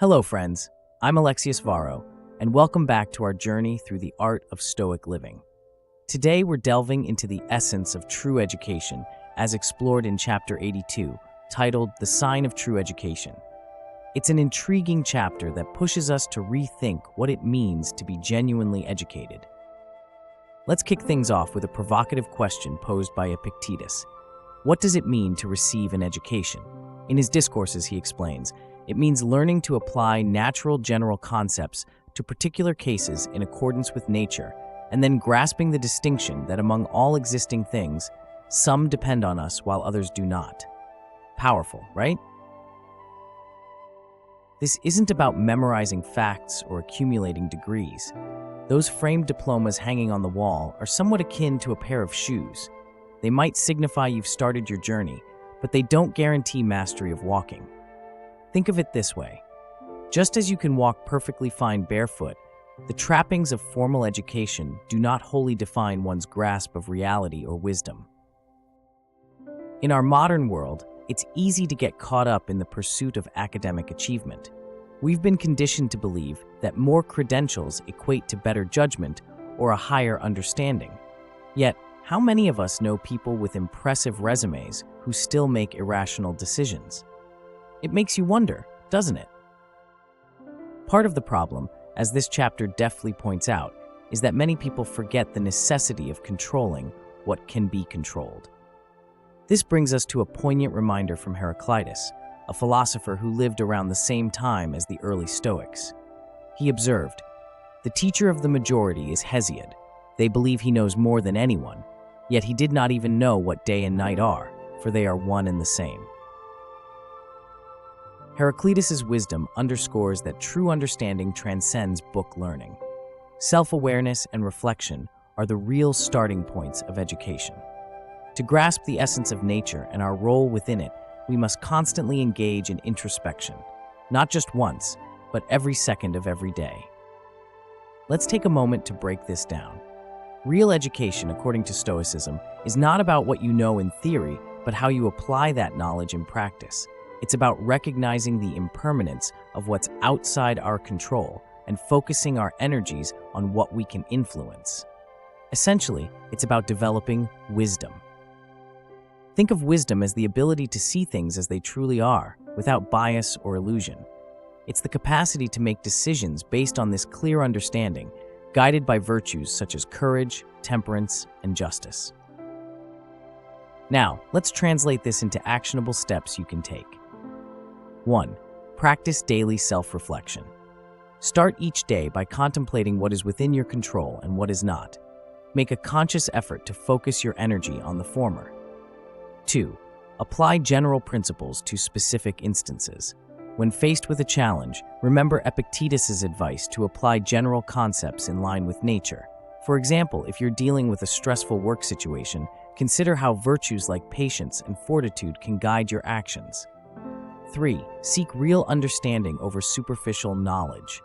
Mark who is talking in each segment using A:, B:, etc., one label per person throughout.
A: Hello, friends. I'm Alexius Varro, and welcome back to our journey through the art of Stoic living. Today, we're delving into the essence of true education, as explored in Chapter 82, titled The Sign of True Education. It's an intriguing chapter that pushes us to rethink what it means to be genuinely educated. Let's kick things off with a provocative question posed by Epictetus. What does it mean to receive an education? In his discourses, he explains, it means learning to apply natural general concepts to particular cases in accordance with nature, and then grasping the distinction that among all existing things, some depend on us while others do not. Powerful, right? This isn't about memorizing facts or accumulating degrees. Those framed diplomas hanging on the wall are somewhat akin to a pair of shoes. They might signify you've started your journey, but they don't guarantee mastery of walking. Think of it this way. Just as you can walk perfectly fine barefoot, the trappings of formal education do not wholly define one's grasp of reality or wisdom. In our modern world, it's easy to get caught up in the pursuit of academic achievement. We've been conditioned to believe that more credentials equate to better judgment or a higher understanding. Yet, how many of us know people with impressive resumes who still make irrational decisions? It makes you wonder, doesn't it? Part of the problem, as this chapter deftly points out, is that many people forget the necessity of controlling what can be controlled. This brings us to a poignant reminder from Heraclitus, a philosopher who lived around the same time as the early Stoics. He observed, "The teacher of the majority is Hesiod. They believe he knows more than anyone, yet he did not even know what day and night are, for they are one and the same." Heraclitus' wisdom underscores that true understanding transcends book learning. Self-awareness and reflection are the real starting points of education. To grasp the essence of nature and our role within it, we must constantly engage in introspection, not just once, but every second of every day. Let's take a moment to break this down. Real education, according to Stoicism, is not about what you know in theory, but how you apply that knowledge in practice. It's about recognizing the impermanence of what's outside our control and focusing our energies on what we can influence. Essentially, it's about developing wisdom. Think of wisdom as the ability to see things as they truly are, without bias or illusion. It's the capacity to make decisions based on this clear understanding, guided by virtues such as courage, temperance, and justice. Now, let's translate this into actionable steps you can take. 1. Practice daily self-reflection. Start each day by contemplating what is within your control and what is not. Make a conscious effort to focus your energy on the former. 2. Apply general principles to specific instances. When faced with a challenge, remember Epictetus' advice to apply general concepts in line with nature. For example, if you're dealing with a stressful work situation, consider how virtues like patience and fortitude can guide your actions. 3. Seek real understanding over superficial knowledge.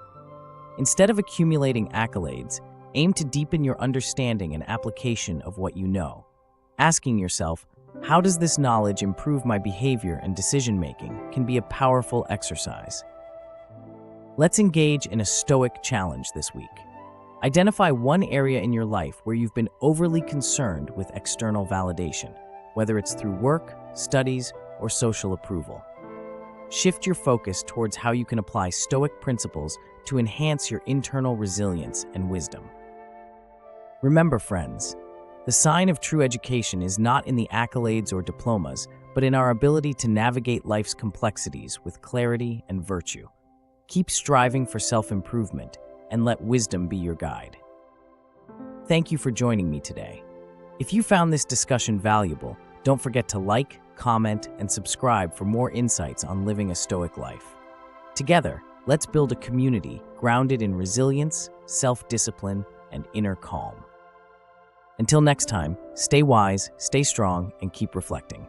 A: Instead of accumulating accolades, aim to deepen your understanding and application of what you know. Asking yourself, how does this knowledge improve my behavior and decision-making, can be a powerful exercise. Let's engage in a Stoic challenge this week. Identify one area in your life where you've been overly concerned with external validation, whether it's through work, studies, or social approval. Shift your focus towards how you can apply Stoic principles to enhance your internal resilience and wisdom. Remember, friends, the sign of true education is not in the accolades or diplomas, but in our ability to navigate life's complexities with clarity and virtue. Keep striving for self-improvement and let wisdom be your guide. Thank you for joining me today. If you found this discussion valuable, don't forget to like, comment, and subscribe for more insights on living a Stoic life. Together, let's build a community grounded in resilience, self-discipline, and inner calm. Until next time, stay wise, stay strong, and keep reflecting.